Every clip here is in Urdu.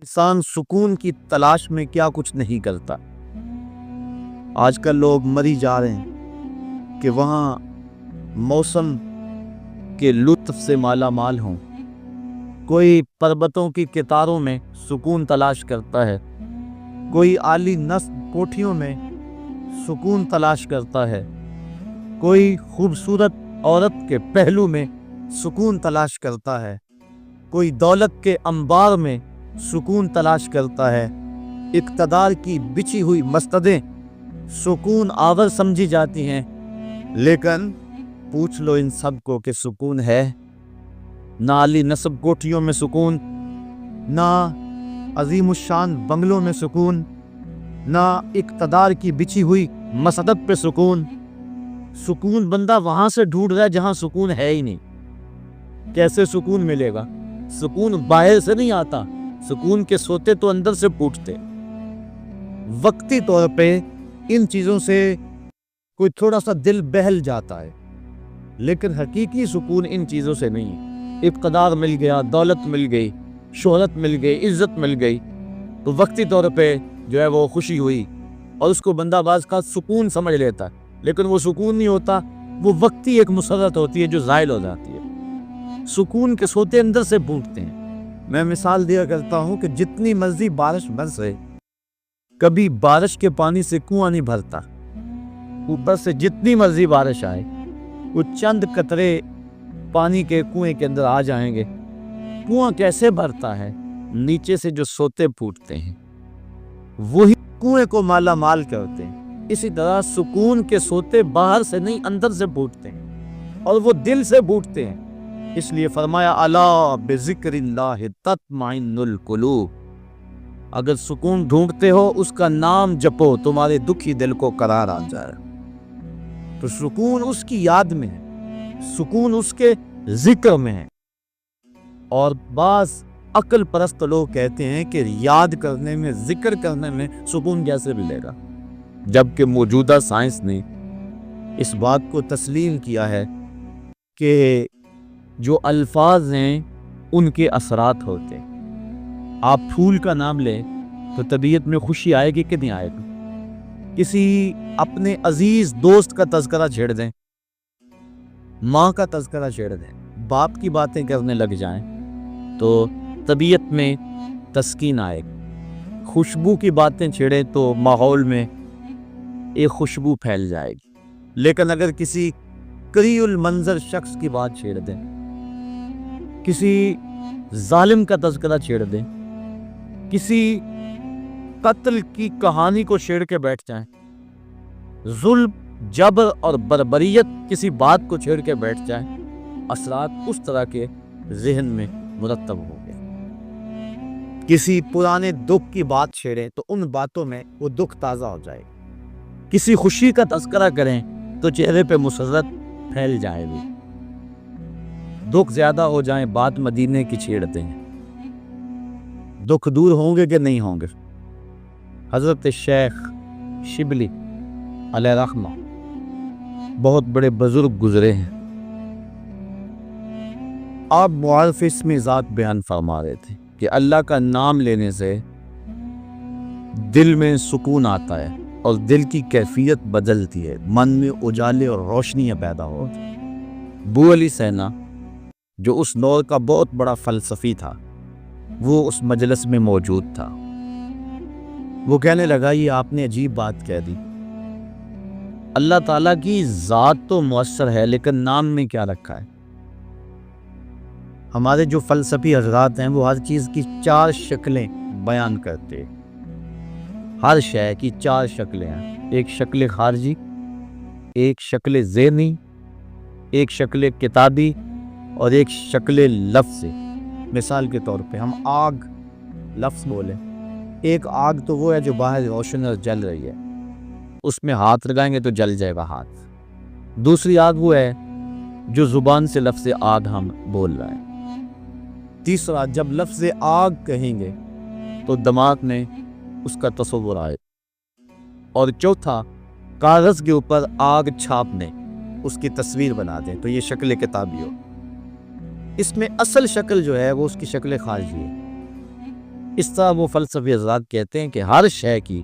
انسان سکون کی تلاش میں کیا کچھ نہیں کرتا۔ آج کل لوگ مری جا رہے ہیں کہ وہاں موسم کے لطف سے مالا مال ہوں۔ کوئی پربتوں کی کتاروں میں سکون تلاش کرتا ہے، کوئی عالی نصب کوٹھیوں میں سکون تلاش کرتا ہے، کوئی خوبصورت عورت کے پہلو میں سکون تلاش کرتا ہے، کوئی دولت کے انبار میں سکون تلاش کرتا ہے۔ اقتدار کی بچھی ہوئی مسندیں سکون آور سمجھی جاتی ہیں، لیکن پوچھ لو ان سب کو کہ سکون ہے؟ نہ عالی نصب کوٹھیوں میں سکون، نہ عظیم الشان بنگلوں میں سکون، نہ اقتدار کی بچھی ہوئی مسند پہ سکون۔ سکون بندہ وہاں سے ڈھونڈ رہا ہے جہاں سکون ہے ہی نہیں۔ کیسے سکون ملے گا؟ سکون باہر سے نہیں آتا، سکون کے سوتے تو اندر سے پوچھتے۔ وقتی طور پہ ان چیزوں سے کوئی تھوڑا سا دل بہل جاتا ہے، لیکن حقیقی سکون ان چیزوں سے نہیں۔ اقتدار مل گیا، دولت مل گئی، شہرت مل گئی، عزت مل گئی تو وقتی طور پہ جو ہے وہ خوشی ہوئی اور اس کو بندہ باز کا سکون سمجھ لیتا ہے، لیکن وہ سکون نہیں ہوتا، وہ وقتی ایک مسرت ہوتی ہے جو زائل ہو جاتی ہے۔ سکون کے سوتے اندر سے بھوکتے ہیں۔ میں مثال دیا کرتا ہوں کہ جتنی مرضی بارش برسے، کبھی بارش کے پانی سے کنواں نہیں بھرتا۔ اوپر سے جتنی مرضی بارش آئے، وہ چند قطرے پانی کے کنویں کے اندر آ جائیں گے۔ کنواں کیسے بھرتا ہے؟ نیچے سے جو سوتے پھوٹتے ہیں وہی کنویں کو مالا مال کرتے ہیں۔ اسی طرح سکون کے سوتے باہر سے نہیں اندر سے پھوٹتے ہیں، اور وہ دل سے پھوٹتے ہیں۔ اس لیے فرمایا الا بذکر اللہ تطمئن القلوب، اگر سکون ڈھونڈتے ہو اس کا نام جپو، تمہارے دکھی دل کو قرار آ جائے۔ تو سکون اس کی یاد میں ہے، سکون اس کے ذکر میں ہے۔ اور بعض عقل پرست لوگ کہتے ہیں کہ یاد کرنے میں، ذکر کرنے میں سکون کیسے ملے گا، جبکہ موجودہ سائنس نے اس بات کو تسلیم کیا ہے کہ جو الفاظ ہیں ان کے اثرات ہوتے ہیں۔ آپ پھول کا نام لیں تو طبیعت میں خوشی آئے گی کہ نہیں آئے گی؟ کسی اپنے عزیز دوست کا تذکرہ چھیڑ دیں، ماں کا تذکرہ چھیڑ دیں، باپ کی باتیں کرنے لگ جائیں تو طبیعت میں تسکین آئے گی۔ خوشبو کی باتیں چھیڑیں تو ماحول میں ایک خوشبو پھیل جائے گی۔ لیکن اگر کسی قریء المنظر شخص کی بات چھیڑ دیں، کسی ظالم کا تذکرہ چھیڑ دیں، کسی قتل کی کہانی کو چھیڑ کے بیٹھ جائیں، ظلم، جبر اور بربریت کسی بات کو چھیڑ کے بیٹھ جائیں، اثرات اس طرح کے ذہن میں مرتب ہو گئے۔ کسی پرانے دکھ کی بات چھیڑیں تو ان باتوں میں وہ دکھ تازہ ہو جائے گا۔ کسی خوشی کا تذکرہ کریں تو چہرے پہ مسرت پھیل جائے گی۔ دکھ زیادہ ہو جائیں، بات مدینے کی چھیڑتے ہیں، دکھ دور ہوں گے کہ نہیں ہوں گے؟ حضرت شیخ شبلی علیہ رحمہ بہت بڑے بزرگ گزرے ہیں۔ آپ معارف اسم ذات بیان فرما رہے تھے کہ اللہ کا نام لینے سے دل میں سکون آتا ہے اور دل کی کیفیت بدلتی ہے، من میں اجالے اور روشنیاں پیدا ہوتی ہیں۔ ابو علی سینا جو اس دور کا بہت بڑا فلسفی تھا، وہ اس مجلس میں موجود تھا۔ وہ کہنے لگا یہ آپ نے عجیب بات کہہ دی، اللہ تعالیٰ کی ذات تو مؤثر ہے لیکن نام میں کیا رکھا ہے؟ ہمارے جو فلسفی حضرات ہیں وہ ہر چیز کی 4 شکلیں بیان کرتے ہیں۔ ہر شے کی 4 شکلیں ہیں، ایک شکل خارجی، ایک شکل ذہنی، ایک شکل کتابی اور ایک شکل لفظی۔ مثال کے طور پہ ہم آگ لفظ بولیں، ایک آگ تو وہ ہے جو باہر روشن اور جل رہی ہے، اس میں ہاتھ لگائیں گے تو جل جائے گا ہاتھ۔ دوسری آگ وہ ہے جو زبان سے لفظ آگ ہم بول رہے ہیں۔ تیسرا، جب لفظ آگ کہیں گے تو دماغ میں اس کا تصور آئے۔ اور چوتھا، کاغذ کے اوپر آگ چھاپنے، اس کی تصویر بنا دیں تو یہ شکل کتابی ہو۔ اس میں اصل شکل جو ہے وہ اس کی شکل خارجی ہے۔ اس طرح وہ فلسفی حضرات کہتے ہیں کہ ہر شے کی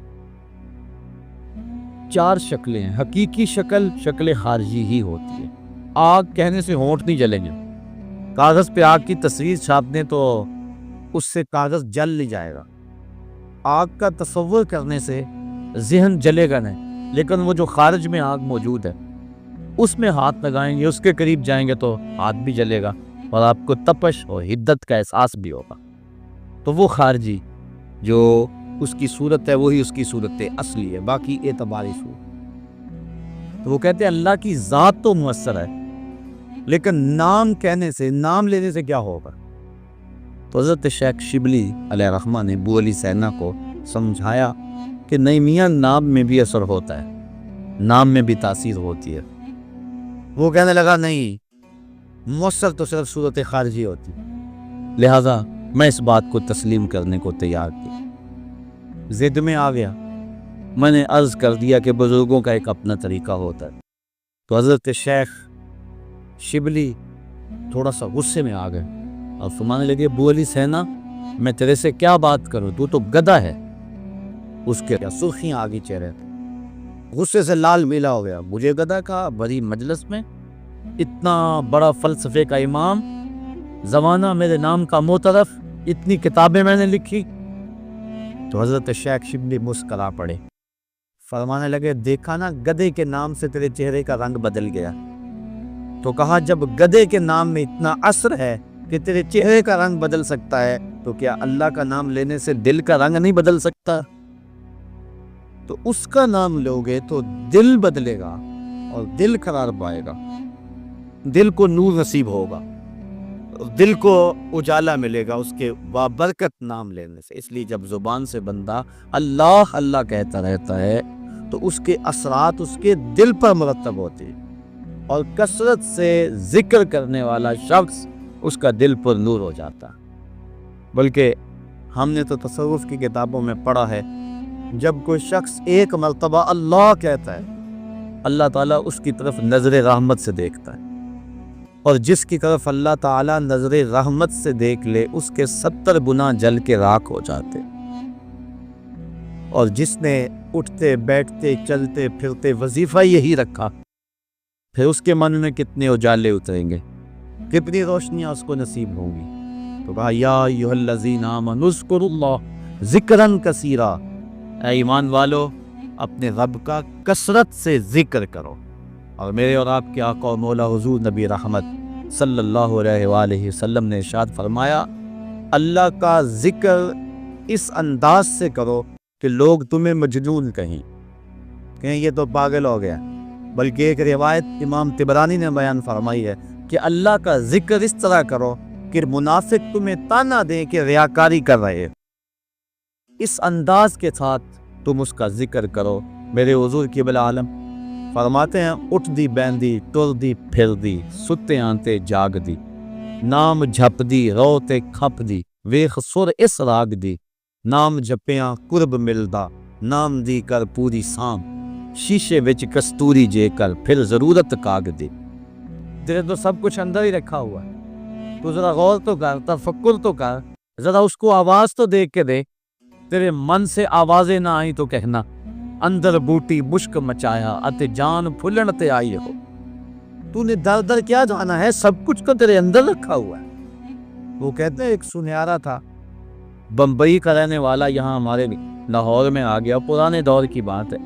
4 شکلیں ہیں. حقیقی شکل شکل خارجی ہی ہوتی ہے. آگ کہنے سے ہونٹ نہیں جلیں گے. کاغذ پہ آگ کی تصویر چھاپ دیں تو اس سے کاغذ جل نہیں جائے گا. آگ کا تصور کرنے سے ذہن جلے گا نہیں، لیکن وہ جو خارج میں آگ موجود ہے اس میں ہاتھ لگائیں گے، اس کے قریب جائیں گے تو ہاتھ بھی جلے گا اور آپ کو تپش اور حدت کا احساس بھی ہوگا. تو وہ خارجی جو اس کی صورت ہے وہی اس کی صورت اصلی ہے، باقی اعتباری صورت. تو وہ کہتے ہیں اللہ کی ذات تو مؤثر ہے، لیکن نام کہنے سے، نام لینے سے کیا ہوگا؟ تو حضرت شیخ شبلی علیہ رحمہ نے ابو علی سینا کو سمجھایا کہ نہیں میاں، نام میں بھی اثر ہوتا ہے، نام میں بھی تاثیر ہوتی ہے. وہ کہنے لگا نہیں، مؤثر تو صرف صورت خارجی ہوتی. لہذا میں اس بات کو تسلیم کرنے کو تیار تھی. ضد میں آ گیا. میں نے عرض کر دیا کہ بزرگوں کا ایک اپنا طریقہ ہوتا ہے. تو حضرت شیخ شبلی تھوڑا سا غصے میں آ گئے اور فرمانے لگے ابو علی سینا، میں تیرے سے کیا بات کروں، تو گدھا ہے. اس کے سرخیاں آگی چہرے تھے، غصے سے لال میلا ہو گیا. مجھے گدھا کہا بڑی مجلس میں، اتنا بڑا فلسفے کا امام، زمانہ میرے نام کا معترف، اتنی کتابیں میں نے لکھی. تو حضرت شیخ شبلی مسکرا پڑے، فرمانے لگے دیکھا نا، گدھے کے نام سے تیرے چہرے کا رنگ بدل گیا. تو کہا جب گدھے کے نام میں اتنا اثر ہے کہ تیرے چہرے کا رنگ بدل سکتا ہے، تو کیا اللہ کا نام لینے سے دل کا رنگ نہیں بدل سکتا؟ تو اس کا نام لوگے تو دل بدلے گا اور دل قرار پائے گا، دل کو نور نصیب ہوگا، دل کو اجالا ملے گا اس کے بابرکت نام لینے سے. اس لیے جب زبان سے بندہ اللہ اللہ کہتا رہتا ہے تو اس کے اثرات اس کے دل پر مرتب ہوتے ہیں، اور کثرت سے ذکر کرنے والا شخص اس کا دل پر نور ہو جاتا. بلکہ ہم نے تو تصوف کی کتابوں میں پڑھا ہے، جب کوئی شخص ایک مرتبہ اللہ کہتا ہے، اللہ تعالیٰ اس کی طرف نظر رحمت سے دیکھتا ہے، اور جس کی طرف اللہ تعالیٰ نظر رحمت سے دیکھ لے اس کے 70 گناہ جل کے راکھ ہو جاتے. اور جس نے اٹھتے بیٹھتے چلتے پھرتے وظیفہ یہی رکھا، پھر اس کے من میں کتنے اجالے اتریں گے، کتنی روشنیاں اس کو نصیب ہوں گی. تو کہا یا ایھا الذین آمنوا اذکروا اللہ ذکرا کثیرا، اے ایمان والو اپنے رب کا کثرت سے ذکر کرو. اور میرے اور آپ کے آقا و مولا حضور نبی رحمت صلی اللہ علیہ وآلہ وسلم نے ارشاد فرمایا، اللہ کا ذکر اس انداز سے کرو کہ لوگ تمہیں مجنون کہیں یہ تو پاگل ہو گیا. بلکہ ایک روایت امام طبرانی نے بیان فرمائی ہے کہ اللہ کا ذکر اس طرح کرو کہ منافق تمہیں تانا دیں کہ ریاکاری کر رہے. اس انداز کے ساتھ تم اس کا ذکر کرو. میرے حضور قبلہ عالم فرماتے ہیں، اٹھ دی بیندی ٹر دی پھر دی، ستے آنتے جاگ دی، نام جھپ دی روتے کھپ دی، ویخ سر اس راگ دی، نام جپیاں قرب ملدا، نام دی کر پوری سام، شیشے وچ کستوری جے کر پھر ضرورت کاگ دی. تیرے تو سب کچھ اندر ہی رکھا ہوا ہے، تو ذرا غور تو کر، تفکر تو کر، ذرا اس کو آواز تو دیکھ کے دے. تیرے من سے آوازیں نہ آئی تو کہنا اندر بوٹی مشک مچایا اتے جان پھلن تے آئی ہو. تو نے در در کیا جانا ہے، سب کچھ کو تیرے اندر رکھا ہوا ہے. وہ کہتے ہیں ایک سنیارا تھا، بمبئی کا رہنے والا، یہاں ہمارے لاہور میں آ گیا، پرانے دور کی بات ہے.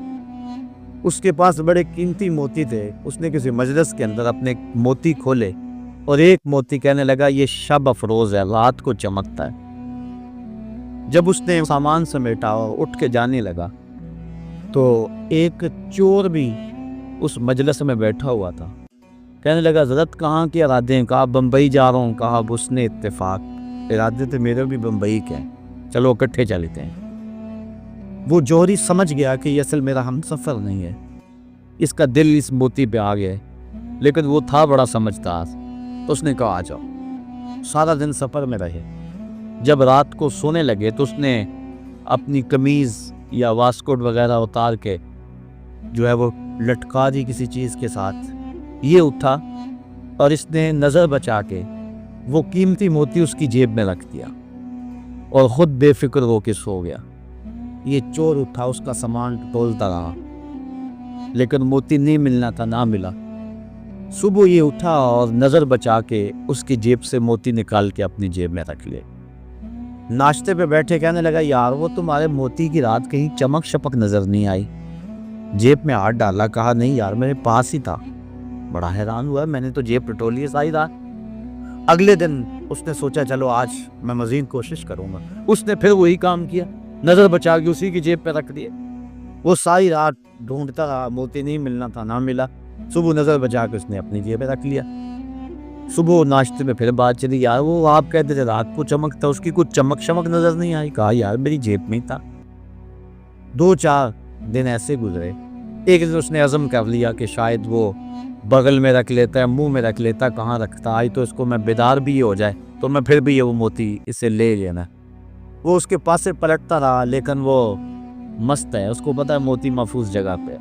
اس کے پاس بڑے قیمتی موتی تھے. اس نے کسی مجلس کے اندر اپنے موتی کھولے اور ایک موتی کہنے لگا یہ شب افروز ہے، رات کو چمکتا ہے. جب اس نے سامان سمیٹا اور اٹھ کے جانے لگا تو ایک چور بھی اس مجلس میں بیٹھا ہوا تھا. کہنے لگا حضرت کہاں کے ارادے ہیں؟ کہا بمبئی جا رہا ہوں. کہا اب اس نے اتفاق، ارادے تو میرے بھی بمبئی کے ہیں، چلو اکٹھے چلتے ہیں. وہ جوہری سمجھ گیا کہ یہ اصل میرا ہم سفر نہیں ہے، اس کا دل اس موتی پہ آ گیا ہے، لیکن وہ تھا بڑا سمجھدار. تو اس نے کہا آ جاؤ. سارا دن سفر میں رہے. جب رات کو سونے لگے تو اس نے اپنی قمیض یا واسکوٹ وغیرہ اتار کے جو ہے وہ لٹکا دی کسی چیز کے ساتھ. یہ اٹھا اور اس نے نظر بچا کے وہ قیمتی موتی اس کی جیب میں رکھ دیا. اور خود بے فکر ہو کے سو گیا۔ یہ چور اٹھا، اس کا سامان تولتا رہا، لیکن موتی نہیں ملنا تھا، نہ ملا۔ صبح یہ اٹھا اور نظر بچا کے اس کی جیب سے موتی نکال کے اپنی جیب میں رکھ لے۔ ناشتے پہ بیٹھے کہنے لگا یار وہ تمہارے موتی کی رات کہیں چمک شپک نظر نہیں آئی؟ جیب میں ہاتھ ڈالا، کہا نہیں یار میرے پاس ہی تھا۔ بڑا حیران ہوا، میں نے تو جیب ٹٹولی ہے ساری رات۔ اگلے دن اس نے سوچا چلو آج میں مزید کوشش کروں گا۔ اس نے پھر وہی کام کیا، نظر بچا کے اسی کی جیب پہ رکھ دیے۔ وہ ساری رات ڈھونڈتا رہا، موتی نہیں ملنا تھا، نہ ملا۔ صبح نظر بچا کے اس نے اپنی جیب پہ رکھ لیا۔ صبح ناشتے میں پھر بات چلی، یار وہ آپ کہتے تھے رات کو چمک تھا، اس کی کچھ چمک شمک نظر نہیں آئی؟ کہا یار میری جیب میں ہی تھا۔ 2-4 دن ایسے گزرے۔ ایک دن اس نے عزم کر لیا کہ شاید وہ بغل میں رکھ لیتا ہے، منہ میں رکھ لیتا، کہاں رکھتا، آئی تو اس کو میں بیدار بھی ہو جائے تو میں پھر بھی یہ وہ موتی اسے لے لینا۔ وہ اس کے پاس سے پلٹتا رہا، لیکن وہ مست ہے، اس کو پتا ہے موتی محفوظ جگہ پہ۔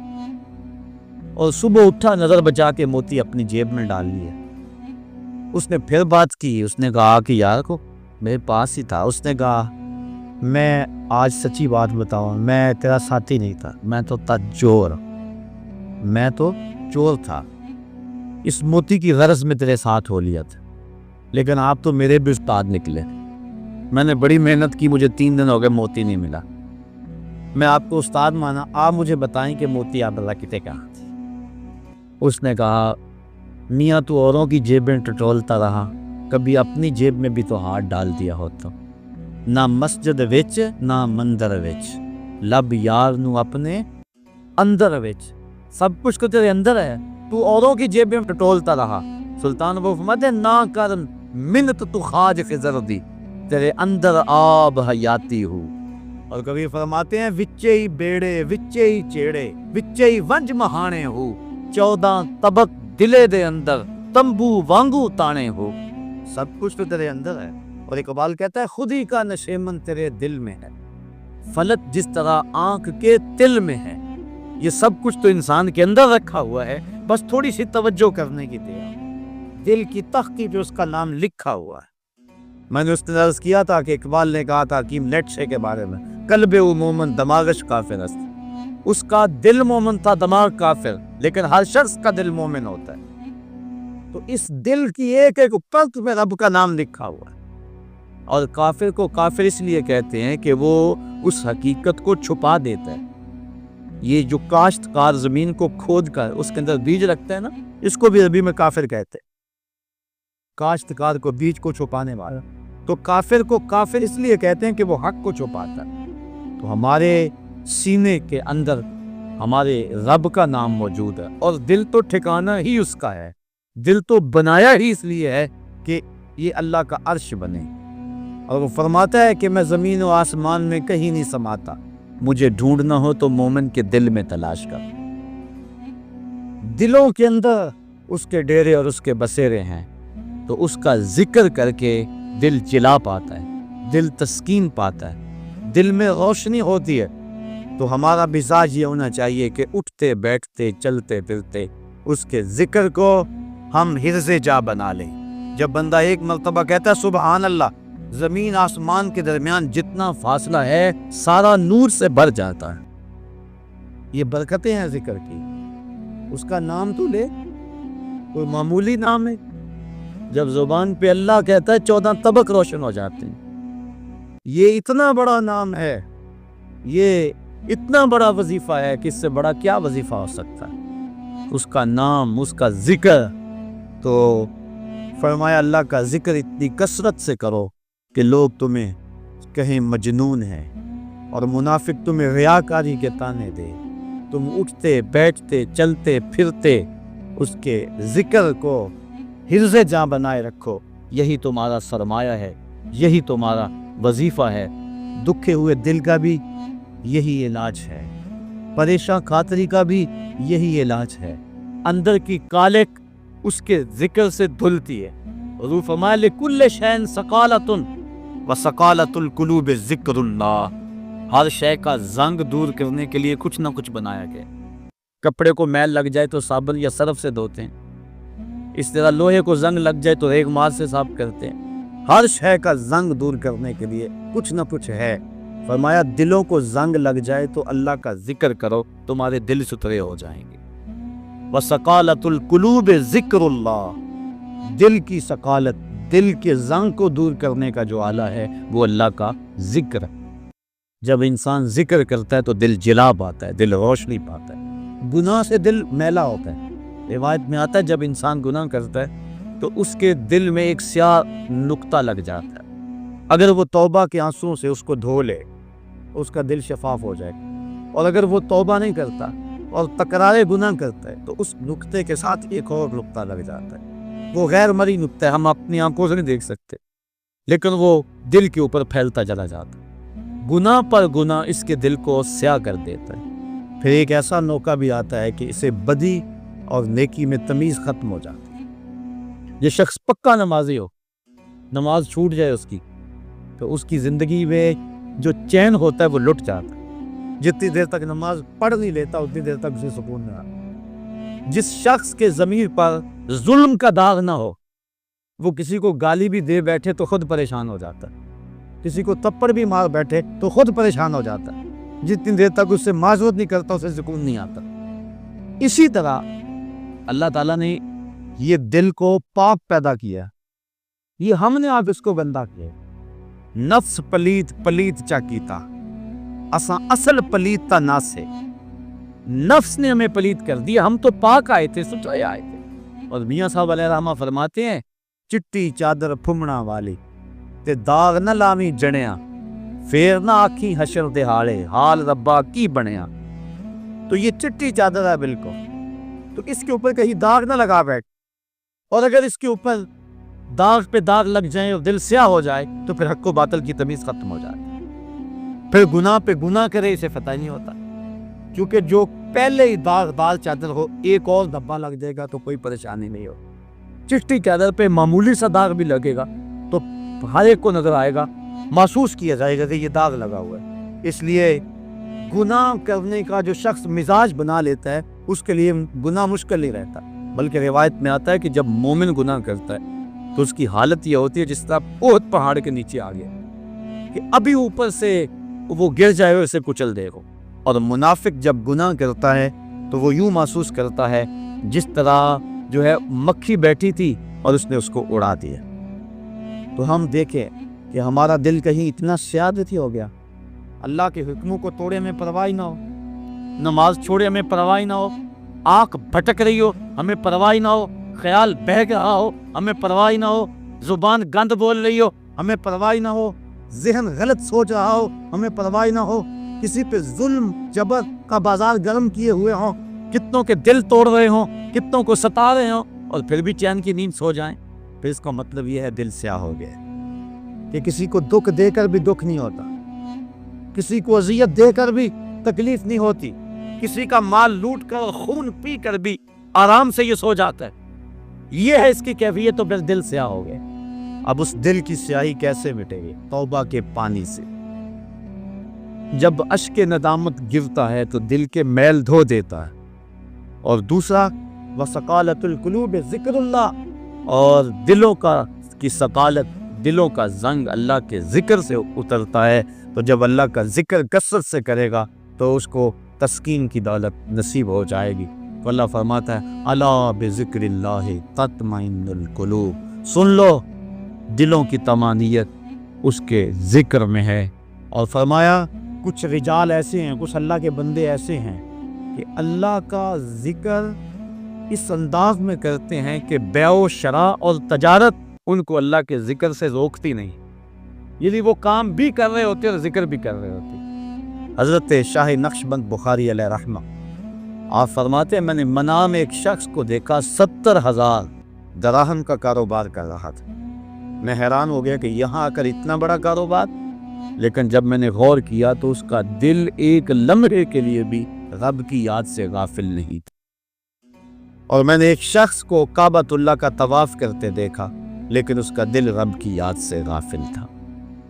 اور صبح اٹھا، نظر بچا کے موتی اپنی جیب میں ڈال لیا۔ اس نے پھر بات کی، اس نے کہا کہ یار کو میرے پاس ہی تھا۔ اس نے کہا میں آج سچی بات بتاؤں، میں تیرا ساتھی نہیں تھا، میں تو تھا چور، میں تو چور تھا۔ اس موتی کی غرض میں تیرے ساتھ ہو لیا تھا، لیکن آپ تو میرے بھی استاد نکلے۔ میں نے بڑی محنت کی، مجھے 3 دن ہو گئے موتی نہیں ملا۔ میں آپ کو استاد مانا، آپ مجھے بتائیں کہ موتی آپ رکھتے کہاں تھے؟ اس نے کہا میاں تو اوروں کی جیبیں ٹٹولتا رہا، کبھی اپنی جیب میں بھی تو ہاتھ ڈال دیا ہوتا۔ نہ مسجد وچ نہ مندر وچ، لب یار نو اپنے اندر وچ۔ سب کچھ تو تیرے اندر ہے، تو اوروں کی جیبیں ٹٹولتا رہا۔ سلطان وہ فرماتے نہ کر منت تو خواج خضر دی، تیرے اندر آب حیاتی ہو۔ اور کبھی فرماتے ہیں وچے ہی بیڑے وچے ہی چیڑے وچے ہی ونج مہانے ہو، 14 طبق دلے دے اندر تمبو وانگو تانے ہو۔ سب کچھ تو تیرے اندر ہے۔ اور اقبال کہتا ہے خود ہی کا نشیمن تیرے دل میں ہے، فلک جس طرح آنکھ کے تل میں ہے۔ یہ سب کچھ تو انسان کے اندر رکھا ہوا ہے، بس تھوڑی سی توجہ کرنے کی دیا۔ دل کی تختی پہ اس کا نام لکھا ہوا ہے۔ میں نے اس نے عرض کیا تھا کہ اقبال نے کہا تھا حکیم نیٹشے کے بارے میں، قلب او مومن دماغش کافر است۔ اس کا دل مومن تھا، دماغ کافر، لیکن ہر شخص کا دل مومن ہوتا ہے۔ تو اس دل کی ایک ایک پرت میں رب کا نام لکھا ہوا ہے۔ اور کافر کو کافر اس لیے کہتے ہیں کہ وہ اس حقیقت کو چھپا دیتا ہے۔ یہ جو کاشتکار زمین کو کھود کر اس کے اندر بیج رکھتا ہے نا، اس کو بھی عربی میں کافر کہتے ہیں، کاشتکار کو بیج کو چھپانے والا۔ تو کافر کو کافر اس لیے کہتے ہیں کہ وہ حق کو چھپاتا ہے۔ تو ہمارے سینے کے اندر ہمارے رب کا نام موجود ہے، اور دل تو ٹھکانہ ہی اس کا ہے، دل تو بنایا ہی اس لیے ہے کہ یہ اللہ کا عرش بنے۔ اور وہ فرماتا ہے کہ میں زمین و آسمان میں کہیں نہیں سماتا، مجھے ڈھونڈنا ہو تو مومن کے دل میں تلاش کر۔ دلوں کے اندر اس کے ڈیرے اور اس کے بسیرے ہیں، تو اس کا ذکر کر کے دل جلا پاتا ہے، دل تسکین پاتا ہے، دل میں روشنی ہوتی ہے۔ تو ہمارا مزاج یہ ہونا چاہیے کہ اٹھتے بیٹھتے چلتے پھرتے اس کے ذکر کو ہم حرز جا بنا لیں۔ جب بندہ ایک مرتبہ کہتا ہے سبحان اللہ، زمین آسمان کے درمیان جتنا فاصلہ ہے سارا نور سے بھر جاتا ہے۔ یہ برکتیں ہیں ذکر کی۔ اس کا نام تو لے، کوئی معمولی نام ہے؟ جب زبان پہ اللہ کہتا ہے 14 طبق روشن ہو جاتے ہیں۔ یہ اتنا بڑا نام ہے، یہ اتنا بڑا وظیفہ ہے کہ اس سے بڑا کیا وظیفہ ہو سکتا ہے؟ اس کا نام، اس کا ذکر۔ تو فرمایا اللہ کا ذکر اتنی کثرت سے کرو کہ لوگ تمہیں کہیں مجنون ہے، اور منافق تمہیں ریاکاری کے طعنے دے۔ تم اٹھتے بیٹھتے چلتے پھرتے اس کے ذکر کو حرز جاں بنائے رکھو، یہی تمہارا سرمایہ ہے، یہی تمہارا وظیفہ ہے۔ دکھے ہوئے دل کا بھی یہی علاج ہے، پریشان خاطری کا بھی یہی علاج ہے۔ اندر کی کالک اس کے ذکر سے دھلتی ہے۔ حضور فرمایا لکل شین سقالۃ وسقالۃ القلوب ذکر اللہ۔ ہر شے کا زنگ دور کرنے کے لیے کچھ نہ کچھ بنایا گیا۔ کپڑے کو میل لگ جائے تو صابن یا سرف سے دھوتے ہیں، اس طرح لوہے کو زنگ لگ جائے تو ریگ مال سے صاف کرتے ہیں۔ ہر شے کا زنگ دور کرنے کے لیے کچھ نہ کچھ ہے۔ فرمایا دلوں کو زنگ لگ جائے تو اللہ کا ذکر کرو، تمہارے دل ستھرے ہو جائیں گے۔ وَسَقَالَةُ الْقُلُوبِ ذِكْرُ اللَّهِ، دل کی ثقالت، دل کے زنگ کو دور کرنے کا جو آلہ ہے وہ اللہ کا ذکر۔ جب انسان ذکر کرتا ہے تو دل جلا پاتا ہے، دل روشنی پاتا ہے۔ گناہ سے دل میلا ہوتا ہے۔ روایت میں آتا ہے جب انسان گناہ کرتا ہے تو اس کے دل میں ایک سیاہ نقطہ لگ جاتا ہے، اگر وہ توبہ کے آنسوؤں سے اس کو دھو لے اس کا دل شفاف ہو جائے گا، اور اگر وہ توبہ نہیں کرتا اور تکرارے گناہ کرتا ہے تو اس نقطے کے ساتھ ایک اور نقطہ لگ جاتا ہے۔ وہ غیر مرئی نقطہ ہے، ہم اپنی آنکھوں سے نہیں دیکھ سکتے، لیکن وہ دل کے اوپر پھیلتا چلا جاتا ہے۔ گناہ پر گناہ اس کے دل کو سیاہ کر دیتا ہے۔ پھر ایک ایسا موقع بھی آتا ہے کہ اسے بدی اور نیکی میں تمیز ختم ہو جاتی ہے۔ یہ شخص پکا نمازی ہو، نماز چھوٹ جائے اس کی تو اس کی زندگی میں جو چین ہوتا ہے وہ لٹ جاتا ہے۔ جتنی دیر تک نماز پڑھ نہیں لیتا اتنی دیر تک اسے سکون نہ آتا۔ جس شخص کے ضمیر پر ظلم کا داغ نہ ہو، وہ کسی کو گالی بھی دے بیٹھے تو خود پریشان ہو جاتا ہے، کسی کو تپڑ بھی مار بیٹھے تو خود پریشان ہو جاتا ہے۔ جتنی دیر تک اس سے معذرت نہیں کرتا اسے سکون نہیں آتا۔ اسی طرح اللہ تعالیٰ نے یہ دل کو پاک پیدا کیا، یہ ہم نے آپ اس کو گندا کیا۔ نفس پلیت پلیت چا کیتا، اساں اصل پلیت تا نہ سے، نفس نے ہمیں پلیت کر دیا، ہم تو پاک آئے تھے، ستھرے آئے تھے۔ اور میاں صاحب علیہ رحمہ فرماتے ہیں چٹی چادر پھمنا والی تے داغ نہ لاویں جڑیاں، پھر نہ آکھی حشر دہاڑے حال ربا کی بنیا۔ تو یہ چٹی چادر ہے بالکل، تو اس کے اوپر کہیں داغ نہ لگا بیٹھ، اور اگر اس کے اوپر داغ پہ داغ لگ جائیں اور دل سیاہ ہو جائے تو پھر حق و باطل کی تمیز ختم ہو جاتی ہے۔ پھر گناہ پہ گناہ کرے اسے فتح نہیں ہوتا، کیونکہ جو پہلے ہی داغ دار چادر ہو ایک اور دھبا لگ جائے گا تو کوئی پریشانی نہیں ہو۔ چٹی چادر پہ معمولی سا داغ بھی لگے گا تو ہر ایک کو نظر آئے گا، محسوس کیا جائے گا کہ یہ داغ لگا ہوا ہے۔ اس لیے گناہ کرنے کا جو شخص مزاج بنا لیتا ہے اس کے لیے گناہ مشکل نہیں رہتا، بلکہ روایت میں آتا ہے کہ جب مومن گناہ کرتا ہے تو اس کی حالت یہ ہوتی ہے جس طرح بہت پہاڑ کے نیچے آ گیا کہ ابھی اوپر سے وہ گر جائے اور اسے کچل دے گا۔ اور منافق جب گناہ کرتا ہے تو وہ یوں محسوس کرتا ہے جس طرح جو ہے مکھی بیٹھی تھی اور اس نے اس کو اڑا دیا۔ تو ہم دیکھیں کہ ہمارا دل کہیں اتنا سیادت ہی ہو گیا، اللہ کے حکموں کو توڑے ہمیں پرواہ نہ ہو، نماز چھوڑے ہمیں پرواہ نہ ہو، آنکھ بھٹک رہی ہو ہمیں پرواہ نہ ہو، خیال بہہ رہا ہو ہمیں پرواہ نہ ہو، زبان گند بول رہی ہو ہمیں پرواہ نہ ہو، ذہن غلط سوچ رہا ہو ہمیں پرواہ نہ ہو، کسی پہ ظلم جبر کا بازار گرم کیے ہوئے ہوں، کتنوں کے دل توڑ رہے ہوں، کتنوں کو ستا رہے ہوں اور پھر بھی چین کی نیند سو جائیں، پھر اس کا مطلب یہ ہے دل سیاہ ہو گیا کہ کسی کو دکھ دے کر بھی دکھ نہیں ہوتا، کسی کو اذیت دے کر بھی تکلیف نہیں ہوتی، کسی کا مال لوٹ کر خون پی کر بھی آرام سے یہ سو جاتا ہے۔ یہ ہے اس کی کیفیت، تو پھر دل سیاہ ہو گئے۔ اب اس دل کی سیاہی کیسے مٹے گی؟ توبہ کے پانی سے۔ جب اشک ندامت گرتا ہے تو دل کے میل دھو دیتا ہے۔ اور دوسرا وَسَقَالَةُ الْقُلُوبِ ذِكْرُ اللَّهِ، اور دلوں کی ثقالت، دلوں کا زنگ اللہ کے ذکر سے اترتا ہے، تو جب اللہ کا ذکر کثرت سے کرے گا تو اس کو تسکین کی دولت نصیب ہو جائے گی۔ تو اللہ فرماتا ہے الا بذکر اللہ تطمئن القلوب، سن لو دلوں کی طمانینت اس کے ذکر میں ہے۔ اور فرمایا کچھ رجال ایسے ہیں، کچھ اللہ کے بندے ایسے ہیں کہ اللہ کا ذکر اس انداز میں کرتے ہیں کہ بیع و شراء اور تجارت ان کو اللہ کے ذکر سے روکتی نہیں، یعنی وہ کام بھی کر رہے ہوتے اور ذکر بھی کر رہے ہوتے۔ حضرت شاہ نقشبند بخاری علیہ رحمہ آپ فرماتے ہیں میں نے منام ایک شخص کو دیکھا 70,000 دراہم کا کاروبار کر رہا تھا۔ میں حیران ہو گیا کہ یہاں آ کر اتنا بڑا کاروبار، لیکن جب میں نے غور کیا تو اس کا دل ایک لمحے کے لیے بھی رب کی یاد سے غافل نہیں تھا۔ اور میں نے ایک شخص کو کعبۃ اللہ کا طواف کرتے دیکھا، لیکن اس کا دل رب کی یاد سے غافل تھا۔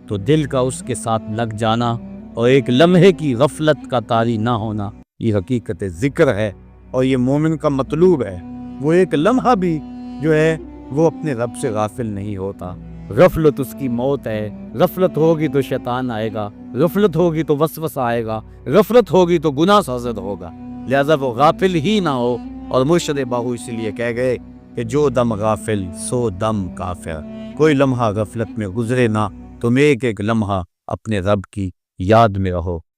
تو دل کا اس کے ساتھ لگ جانا اور ایک لمحے کی غفلت کا طاری نہ ہونا، یہ حقیقت ذکر ہے اور یہ مومن کا مطلوب ہے۔ وہ ایک لمحہ بھی جو ہے وہ اپنے رب سے غافل نہیں ہوتا۔ غفلت اس کی موت ہے، غفلت ہوگی تو شیطان آئے گا، غفلت ہوگی تو وسوسہ آئے گا، غفلت ہوگی تو گناہ سازد ہوگا، لہذا وہ غافل ہی نہ ہو۔ اور مرشد باہو اس لیے کہہ گئے کہ جو دم غافل سو دم کافر، کوئی لمحہ غفلت میں گزرے نہ، تم ایک ایک لمحہ اپنے رب کی یاد میں رہو۔